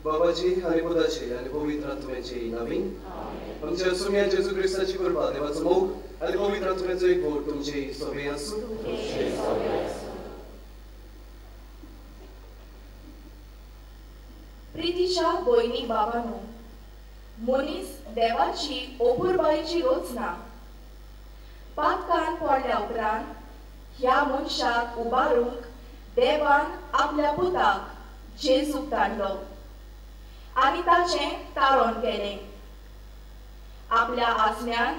बाबाची आणि बुधाची आणि पवित्र आत्म्याची नवीन आमच्या सुम्या जेजू ख्रिस्ताची कृपा देवाचं मोग आणि पवित्र आत्म्याचं एक बोट तुमची सोबे असू. प्रीतीच्या भयणी बाबांनो, मनीस देवाची ओबुरबायेची रोजना पातकान पडल्या उपरांत ह्या मनशाक उबारूंक देवान आपल्या पुताक जेजूक धाडलो आनी ताचें तारण केलें. आपल्या आसम्यान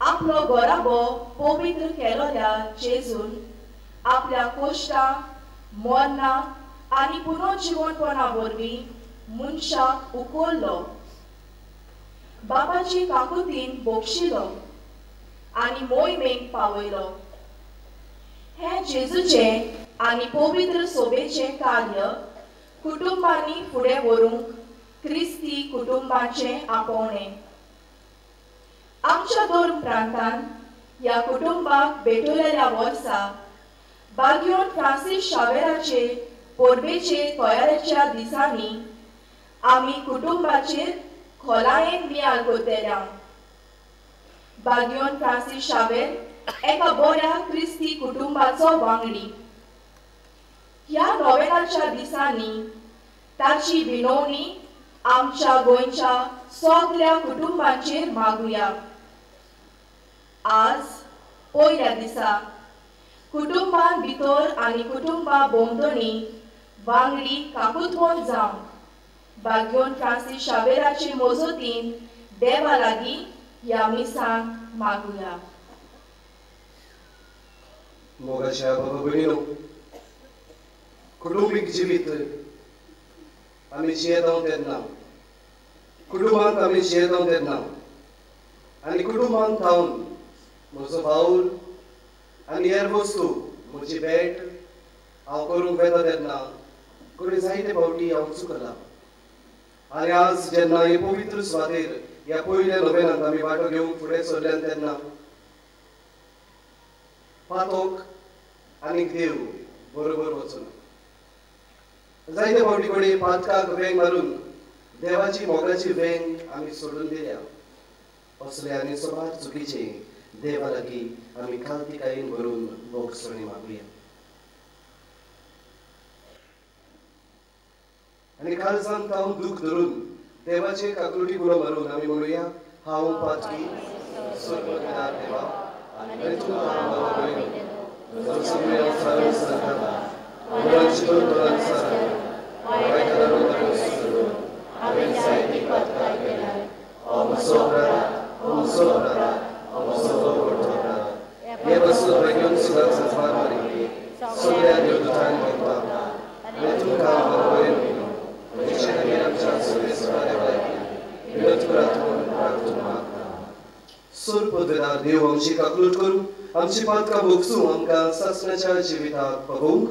आपलो घोराबो पवित्र केलोल्या जेजून आपल्या कोश्टां, मरणां आनी पुनर्जीवनपणा वरवीं मनशाक उखल्लो, बाबाची काकुतीन बोगशिलो आनी मोहिमेक पावयलो. हे जेजूचें आनी पवित्र सोबेचें कार्य कुटुंबांनी फुडें व्हरूंक क्रिस्ती कुटुंबाचें आपोवणें. आमच्या दोन प्रांतांत ह्या कुटुंबाक भेटलेल्या वर्सा बागयोन फ्रांसीस शावेराचे परबेचे तयारेच्या दिसांनी आमी कुटुंबाचेर खोलायेन नियाळ करतल्या. बागयोन फ्रांसीस शावेर एका बऱ्या क्रिस्ती कुटुंबाचो वांगडी. ह्या नोवेलाच्या दिसांनी ताची विनवणी आमच्या गोंयच्या सगळ्या कुटुंबांचेर मागुया. आज पयल्या दिसा कुटुंबां भितर आनी कुटुंबा भोंवतणी वांगडी काकुतवण जावन बागयोन फ्रांसीस शावेराचे मोजतीन देवा लागीं ह्या मिसान मागुया. मोगाच्या बाबा भयणीनो, कुटुंबीक जिवीत आमी जियेता तेन्ना, कुटुंबांत आमी जियेता तेन्ना आनी कुटुंबांत थावन म्हजो बावल आनी हेर वस्तू म्हजी भेट हांव करूंक वेता तेन्ना कोणी जायते फावटी हांव चुकलां. आनी आज जेन्ना हे पवित्र सुवातेर ह्या पयल्या नोवेलांत आमी वांटो घेवंक फुडें सरल्यात तेन्ना पातोक आनी देव बरोबर वचून जायते फावटी कोणी पातकाक वेंग मारून देवाची मोगाची वेंग आमी सोडून दिल्या. असले आनी सुमार चुकीचे देवा लागीं आमी खालतीकायेन भरून मोगसणी मागुया. आनी खालसांत हांव दूख धरून देवाचे काकुटी गुणो मारून आमी म्हणुया, हांव पातकी स्वर्गदार देवा आनी तूं हांव भयण सगळ्या सारं सरता मुलांची दोन सारं वायट करून हांवें जायती पातकां केल्या. ओ म्हजो प्राण, ओ म्हजो प्राण, ओ म्हजो व्हडलो प्राण, हे बसून बेगीन सुद्दां संस्कार मारी सगळ्या देवदूतांक घेवपाक आनी तुमकां हांव भयण सोर पदवेदार देव आमची काकूट करूं, आमची पातकां भोगसूं आमकां सासण्याच्या जिविताक पावोवंक.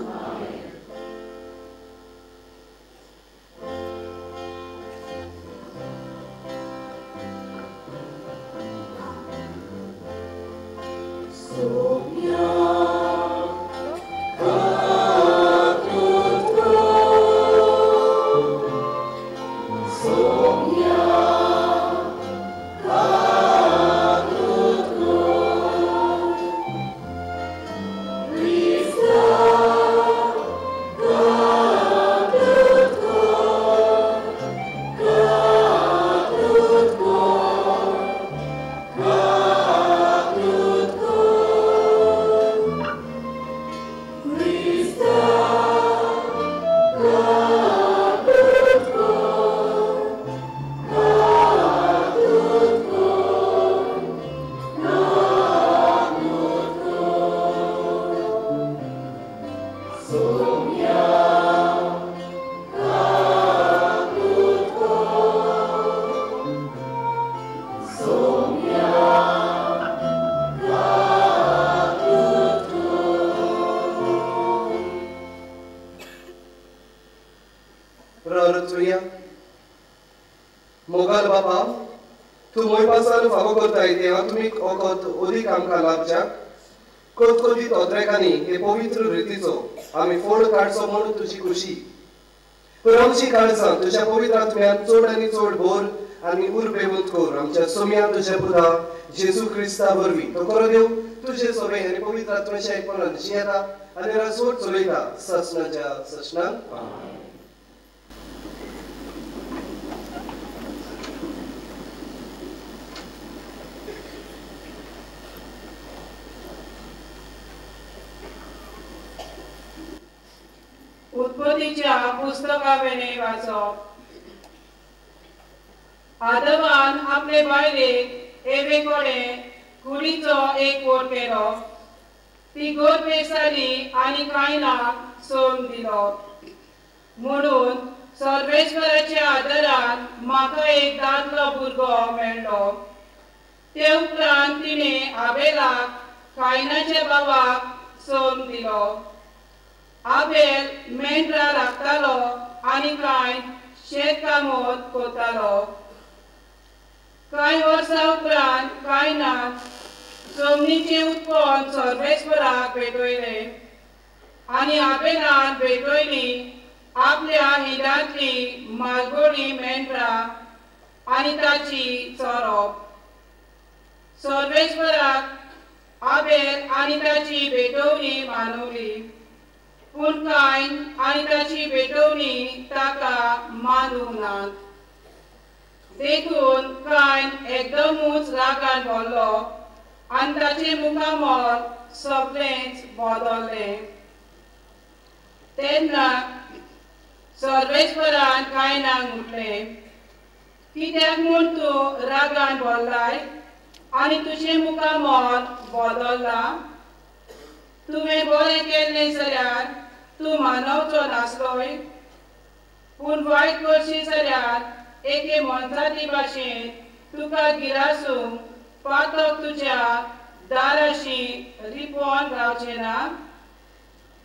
तूं मोयपासान फावो करताय तेव्हा तुम्ही ओदीक आमकां लाभच्याक कोतकोतीत ओद्रेकांनी हे पवित्र रितीचो आमी फोड काडचो म्हणून तुजी खुशी तर आमची काळजां तुज्या पवित्र आत्म्यान चड आनी चड भोर आनी उर्बेवूत कोर आमच्या सोम्या तुज्या पुता जेजू क्रिस्ता वरवीं तो करो देव तुजे सोबे आनी पवित्र आत्म्याच्या एकपणान जियेता आनी रासोट चलयता ससनाच्या ससनाक आमेन. उत्पत्तीच्या पुस्तकावेले वाचप. आदमान आपले बायलेक एवेकडे कुडीचो एक वोट केलो. ती गोड पेसाली आनी कायनाक सोम दिलो. म्हणून सर्वेश्वराच्या आदारान म्हाका एक दादलो भुरगो मेळ्ळो. ते उपरांत तिणें आबेलाक कायनाच्या बाबाक सोम दिलो. आबेल मेंढरां राखतालो आनी कांय शेतकामत करतालो. कांय वर्सां उपरांत कायनान जमनीचें उत्पन्न सर्वेश्वराक भेटयलें आनी आबेलान भेटयली आपल्या हिलांतली मालगोडी मेंढरां आनी ताची चोरप. सर्वेश्वराक आबेल आनी ताची भेटवणी मानवली. पूण कायन आनी ताची भेटवणी ताका मानूंक नात. देखून कायन एकदमूच रागान भरलो आनी ताचे मुखामोल सगळेंच बदललें. तेन्ना सर्वेश्वरान कायनाक म्हटलें, कित्याक म्हूण तूं रागान भरलाय आनी तुजें मुखामोल बदलला? तुवें बरें केल्लें जाल्यार तूं मानवचो नासलोय. पूण वायट करशी जाल्यार एके मनशाची भाशेन तुका गिरासूंक पातक तुज्या दाराशी रिपोवन रावचें ना.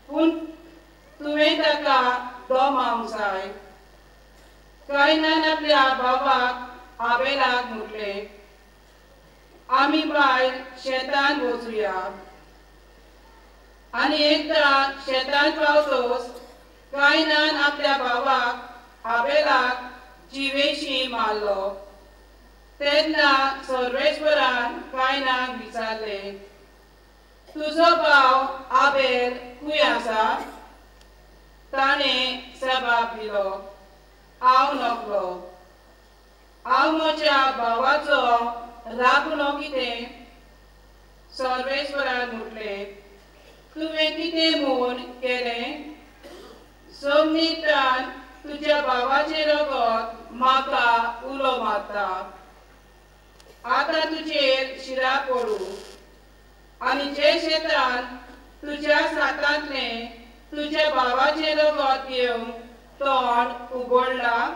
पूण तुवें ताका दोमावंक जाय. कायनान आपल्या बाबाक आबेलाक म्हटलें, आमी भायर शेतान वचुया. आनी एकदां शेतान पावतोच कायनान आपल्या बाबाक आबेलाक जिवेशी मारलो. तेन्ना सर्वेश्वरान कायनाक विचारलें, तुजो भाव आबेल खूंय आसा? ताणें जबाब दिलो, हांव नकलो. हांव म्हज्या भावाचो राखणो कितें? सर्वेश्वरान म्हटलें, तुवें कितें म्हूण केलें? जमनींतल्यान तुज्या भावाचें रगत म्हाका उलो मारता. आतां तुजेर शिरा पडू. आनी जे शेतान तुज्या सातांतलें तुज्या भावाचें रगत घेवन तोंड उगडलां,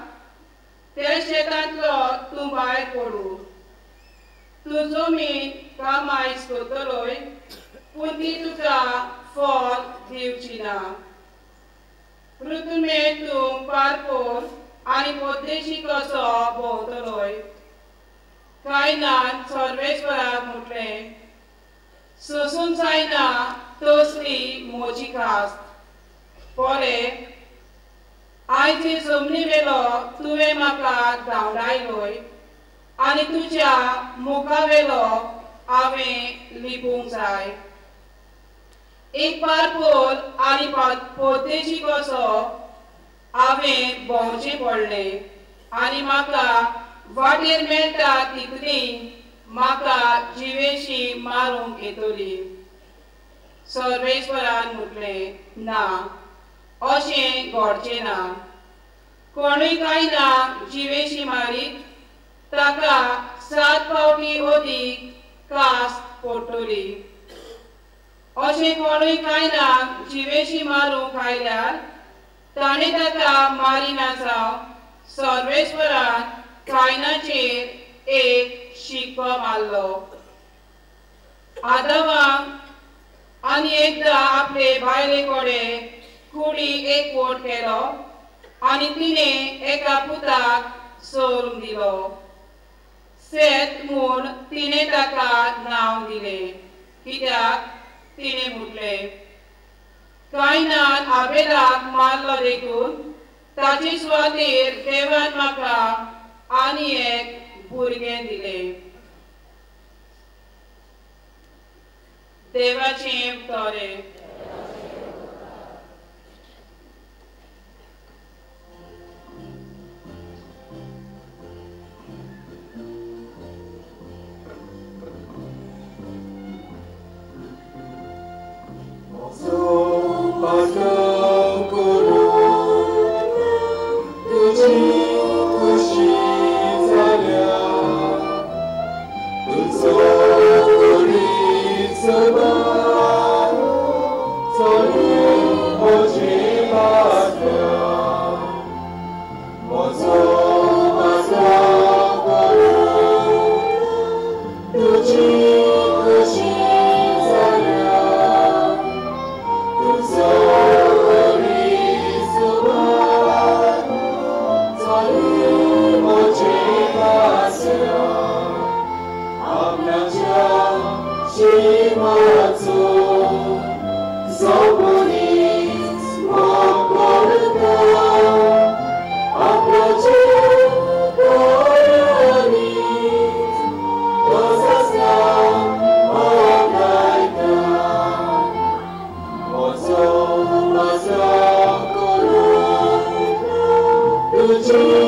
ते शेतांतलो तूं भायर पडू. तूं जमीन कामायज करतलोय, पूण ती तुका फळ दिवची ना. पृथ्वे तूं पारपोर आनी पोद्देशी कसो भोंवतलोय. कायनान सर्वेश्वराक म्हटलें, सोसूंक जायना तसली म्हजी खास्त. पळय, आयज हे जमनी वेलो तुवें म्हाका धांवडायलोय आनी तुज्या मुखा वेलो हांवें लिपूंक जाय. एक पारपोल आनी पोद्देशी कसो हांवें भोंवचें पडलें आनी म्हाका वाटेर मेळटा तितली म्हाका जिवेशी मारूंक येतली. सर्वेश्वरान म्हटलें, ना, अशें घडचें ना. कोणूय कायनाक जिवेशी मारीत ताका 7 फावटी अदीक कास्त पडटली. अशें कोणूय कायनाक जिवेशी मारूंक आयल्यार ताणें ताका मारिना जावं सर्वेश्वरान कायनाचेर एक शिक्को मारलो. आदमाक आनी एकदां आपले बायले कडेन कुडी एक वोट केलो आनी तिणें एका पुताक सोडून दिलो. सेत म्हूण तिणें ताका नांव दिलें, कित्याक तिणें म्हटलें, कायनान आबेलाक मारलो देखून ताचे सुवातेर देवान म्हाका आनी एक भुरगें दिलें. देवाचें उतोरें. Jesus.